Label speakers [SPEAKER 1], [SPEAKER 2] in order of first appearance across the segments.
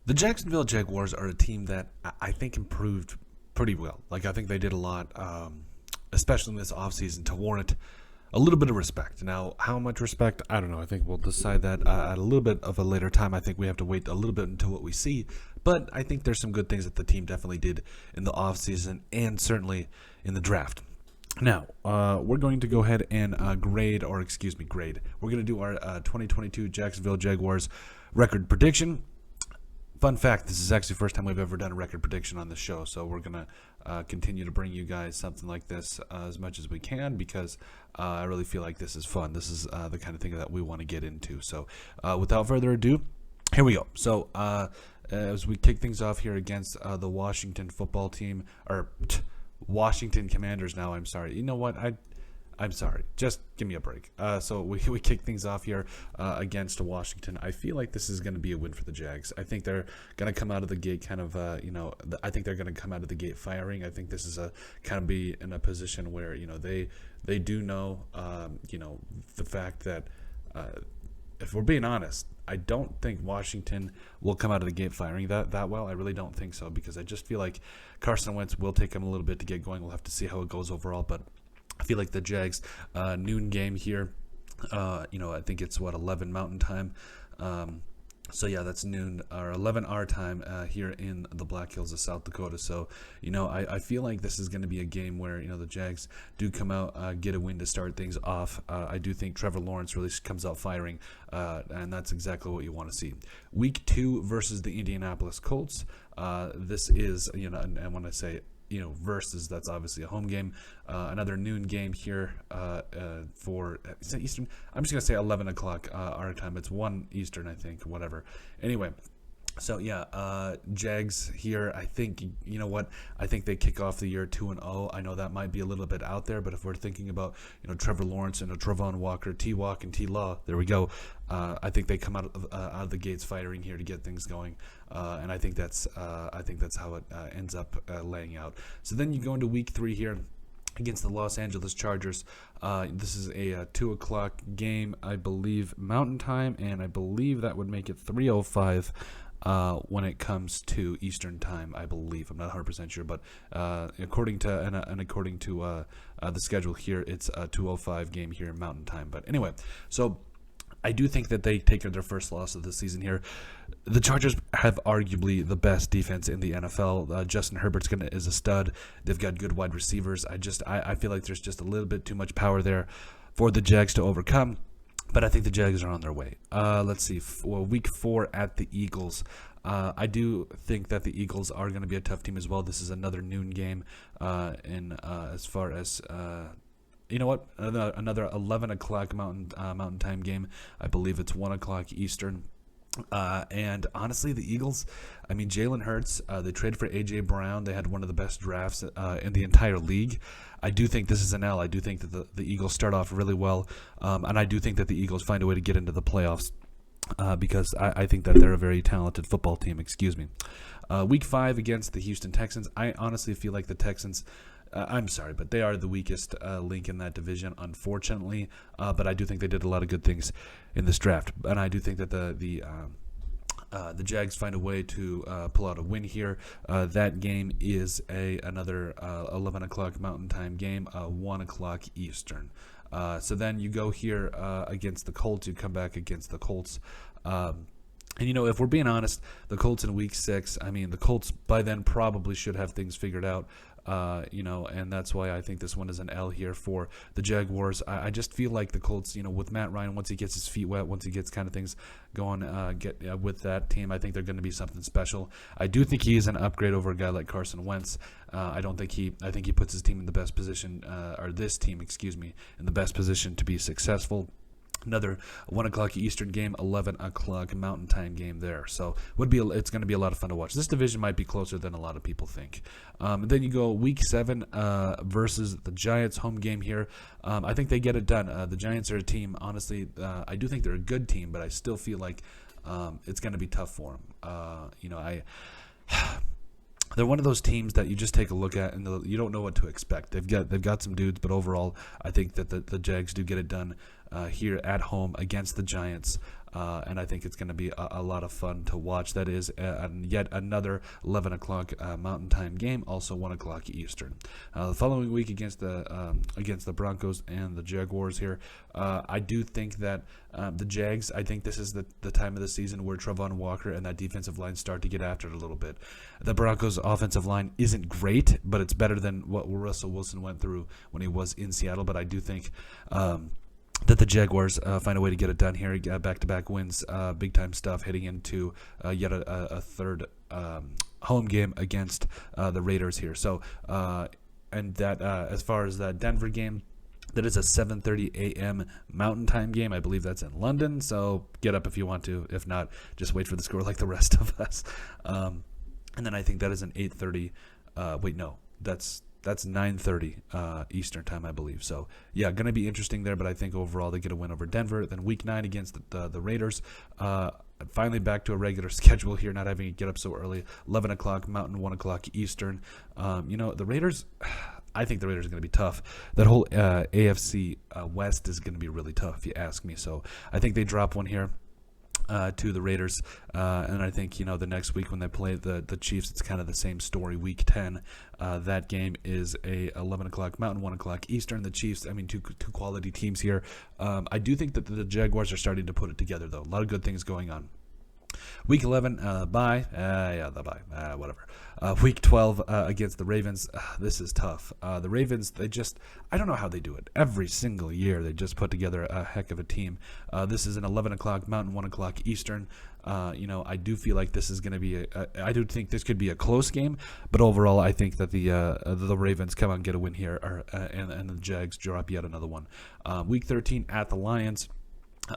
[SPEAKER 1] The Jacksonville Jaguars are a team that I think improved pretty well. Like, I think they did a lot, especially in this offseason, to warrant a little bit of respect. Now, how much respect? I don't know. I think we'll decide that at a little bit of a later time. I think we have to wait a little bit until what we see. But I think there's some good things that the team definitely did in the offseason and certainly in the draft. Now, we're going to go ahead and grade. We're going to do our 2022 Jacksonville Jaguars record prediction. Fun fact, this is actually the first time we've ever done a record prediction on the show, so we're going to continue to bring you guys something like this as much as we can because I really feel like this is fun. This is the kind of thing that we want to get into. So without further ado, here we go. So as we kick things off here against the Washington football team, Washington Commanders now, I'm sorry. You know what? I'm sorry. Just give me a break. So we kick things off here against Washington. I feel like this is going to be a win for the Jags. I think they're going to come out of the gate kind of, I think they're going to come out of the gate firing. I think this is a kind of be in a position where, they do know, the fact that if we're being honest, I don't think Washington will come out of the gate firing that well. I really don't think so because I just feel like Carson Wentz will take him a little bit to get going. We'll have to see how it goes overall, but I feel like the Jags noon game here, I think it's 11 Mountain Time. So yeah, that's noon or 11 our time here in the Black Hills of South Dakota. So, I feel like this is going to be a game where, the Jags do come out, get a win to start things off. I do think Trevor Lawrence really comes out firing, and that's exactly what you want to see. Week 2 versus the Indianapolis Colts. This is, and when I say versus, that's obviously a home game. Another noon game here for is that Eastern? I'm just gonna say 11 o'clock our time. It's 1 Eastern, I think. Whatever. Anyway. So yeah, Jags here. I think I think they kick off the year 2-0. I know that might be a little bit out there, but if we're thinking about Trevor Lawrence and Travon Walker, T Walk and T Law, there we go. I think they come out of the gates firing here to get things going, and I think that's how it ends up laying out. So then you go into week 3 here against the Los Angeles Chargers. This is a 2 o'clock game, I believe, Mountain Time, and I believe that would make it 3:05. When it comes to Eastern Time, I believe. I'm not 100% sure, but according to the schedule here, it's a 2:05 game here in Mountain Time. But anyway, so I do think that they take their first loss of the season here. The Chargers have arguably the best defense in the NFL. Justin Herbert's is a stud. They've got good wide receivers. I feel like there's just a little bit too much power there for the Jags to overcome. But I think the Jags are on their way. Let's see. Week 4 at the Eagles. I do think that the Eagles are going to be a tough team as well. This is another noon game. As far as another 11 o'clock Mountain Time game. I believe it's 1 o'clock Eastern. And honestly, the Eagles, Jalen Hurts, they traded for A.J. Brown. They had one of the best drafts in the entire league. I do think this is an L. I do think that the Eagles start off really well, and I do think that the Eagles find a way to get into the playoffs because I think that they're a very talented football team. Week 5 against the Houston Texans. I honestly feel like the Texans, I'm sorry, but they are the weakest link in that division, unfortunately. But I do think they did a lot of good things in this draft, and I do think that the Jags find a way to pull out a win here. That game is another 11 o'clock Mountain Time game, 1 o'clock Eastern. So then you go here against the Colts. You come back against the Colts. And, if we're being honest, the Colts in week 6, the Colts by then probably should have things figured out. And that's why I think this one is an L here for the Jaguars. I just feel like the Colts, with Matt Ryan, once he gets his feet wet, once he gets kind of things going with that team, I think they're going to be something special. I do think he is an upgrade over a guy like Carson Wentz. I think he puts his team in the best position, or this team, in the best position to be successful. Another 1 o'clock Eastern game, 11 o'clock Mountain Time game there. So it's going to be a lot of fun to watch. This division might be closer than a lot of people think. And then you go week 7 versus the Giants, home game here. I think they get it done. The Giants are a team, honestly, I do think they're a good team, but I still feel like it's going to be tough for them. They're one of those teams that you just take a look at and you don't know what to expect. They've got some dudes, but overall, I think that the Jags do get it done here at home against the Giants. and I think it's going to be a lot of fun to watch. That is yet another 11 o'clock Mountain Time game, also 1 o'clock Eastern. The following week against the Broncos and the Jaguars here, I do think that the Jags, I think this is the time of the season where Trevon Walker and that defensive line start to get after it a little bit. The Broncos' offensive line isn't great, but it's better than what Russell Wilson went through when he was in Seattle. But I do think that the Jaguars find a way to get it done here. Back-to-back wins, big-time stuff, heading into yet a third home game against the Raiders here. So, and that as far as that Denver game, that is a 7:30 a.m. Mountain Time game. I believe that's in London, so get up if you want to. If not, just wait for the score like the rest of us. And then I think that is an 8:30. Wait, no, that's 9:30 Eastern time, I believe. So, yeah, going to be interesting there, but I think overall they get a win over Denver. Then Week 9 against the Raiders. Finally back to a regular schedule here, not having to get up so early. 11 o'clock Mountain, 1 o'clock Eastern. The Raiders, I think the Raiders are going to be tough. That whole AFC West is going to be really tough, if you ask me. So I think they drop one here to the Raiders, and I think the next week when they play the Chiefs, it's kind of the same story. Week 10, that game is a 11 o'clock Mountain, 1 o'clock Eastern. The Chiefs, I mean, two quality teams here. I do think that the Jaguars are starting to put it together, though. A lot of good things going on. Week 11, bye. The bye. Whatever. Week 12 against the Ravens. This is tough. The Ravens, I don't know how they do it. Every single year, they just put together a heck of a team. This is an 11 o'clock Mountain, 1 o'clock Eastern. I do feel like this is going to be I do think this could be a close game, but overall, I think that the Ravens come out and get a win here, and the Jags drop yet another one. Week 13 at the Lions.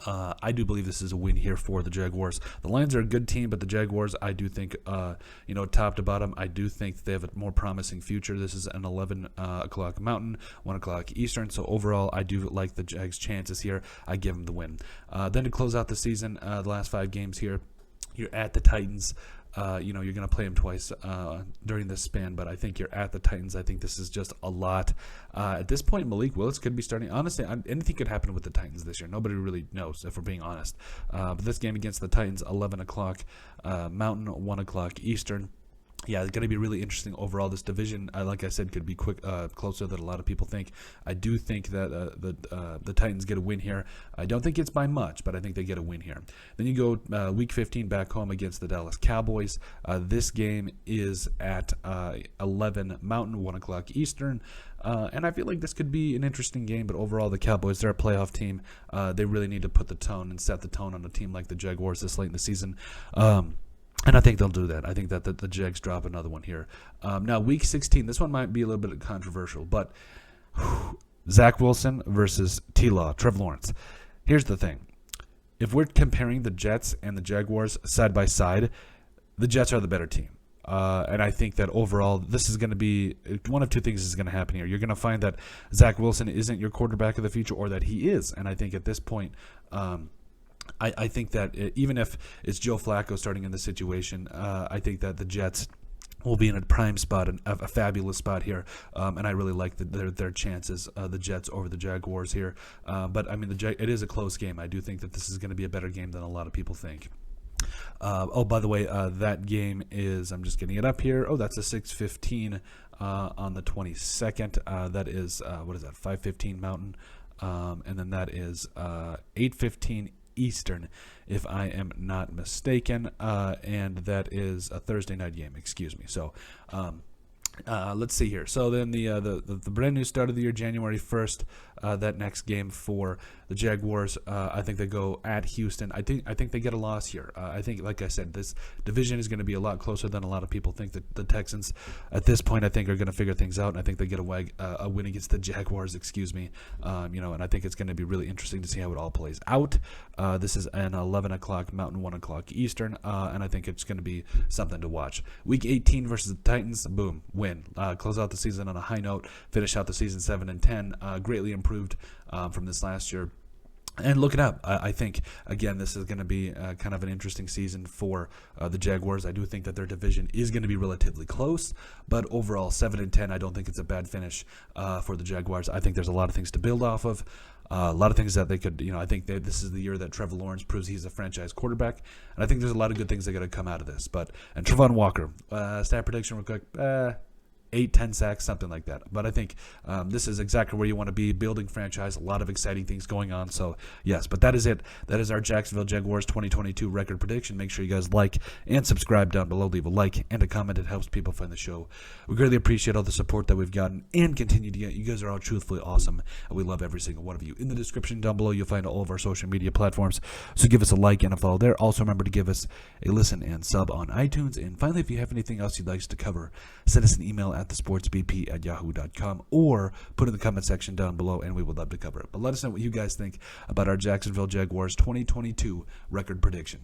[SPEAKER 1] I do believe this is a win here for the Jaguars. The Lions are a good team, but the Jaguars, I do think, top to bottom, I do think they have a more promising future. This is an 11 o'clock Mountain, 1 o'clock Eastern. So overall, I do like the Jags' chances here. I give them the win. Then to close out the season, the last 5 games here, you're at the Titans. You're going to play them twice during this span, but I think you're at the Titans. I think this is just a lot. At this point, Malik Willis could be starting. Honestly, anything could happen with the Titans this year. Nobody really knows, if we're being honest. But this game against the Titans, 11 o'clock Mountain, 1 o'clock Eastern. Yeah, it's going to be really interesting overall. This division, like I said, could be closer than a lot of people think. I do think that the Titans get a win here. I don't think it's by much, but I think they get a win here. Then you go Week 15 back home against the Dallas Cowboys. This game is at 11 Mountain, 1 o'clock Eastern. And I feel like this could be an interesting game, but overall the Cowboys, they're a playoff team. They really need to put the tone and set the tone on a team like the Jaguars this late in the season. And I think they'll do that. I think that the Jags drop another one here. Now, Week 16, this one might be a little bit controversial, but Zach Wilson versus T-Law, Trev Lawrence. Here's the thing. If we're comparing the Jets and the Jaguars side by side, the Jets are the better team. And I think that overall, this is going to be one of two things is going to happen here. You're going to find that Zach Wilson isn't your quarterback of the future, or that he is. And I think at this point, I think that even if it's Joe Flacco starting in the situation, I think that the Jets will be in a prime spot, and a fabulous spot here, and I really like their chances, the Jets over the Jaguars here. But I mean, it is a close game. I do think that this is going to be a better game than a lot of people think. By the way, that game is, I'm just getting it up here. That's a 6:15 on the 22nd. That is, what is that, 5:15 Mountain, and then that is 8:15 Eastern, if I am not mistaken, and that is a Thursday night game. Excuse me. So, let's see here. So then the brand new start of the year, January 1st. That next game for the Jaguars, I think they go at Houston. I think they get a loss here. I think, like I said, this division is going to be a lot closer than a lot of people think. That the Texans, at this point, I think are going to figure things out, and I think they get a win against the Jaguars. Excuse me. And I think it's going to be really interesting to see how it all plays out. This is an 11 o'clock Mountain, 1 o'clock Eastern, and I think it's going to be something to watch. Week 18 versus the Titans, boom, win. Close out the season on a high note. Finish out the season 7-10. Greatly improved from this last year. And look it up. I think, again, this is going to be kind of an interesting season for the Jaguars. I do think that their division is going to be relatively close, but overall, 7-10, I don't think it's a bad finish for the Jaguars. I think there's a lot of things to build off of. A lot of things that they could, I think this is the year that Trevor Lawrence proves he's a franchise quarterback, and I think there's a lot of good things that are going to come out of this. And Trevon Walker, stat prediction real quick, 8-10 sacks, something like that. But I think this is exactly where you want to be, building franchise, a lot of exciting things going on. So, yes, but that is it. That is our Jacksonville Jaguars 2022 record prediction. Make sure you guys like and subscribe down below. Leave a like and a comment. It helps people find the show. We greatly appreciate all the support that we've gotten and continue to get. You guys are all truthfully awesome, and we love every single one of you. In the description down below, you'll find all of our social media platforms. So give us a like and a follow there. Also, remember to give us a listen and sub on iTunes. And finally, if you have anything else you'd like us to cover, send us an email at thesportsbp@yahoo.com or put in the comment section down below, and we would love to cover it. But let us know what you guys think about our Jacksonville Jaguars 2022 record prediction.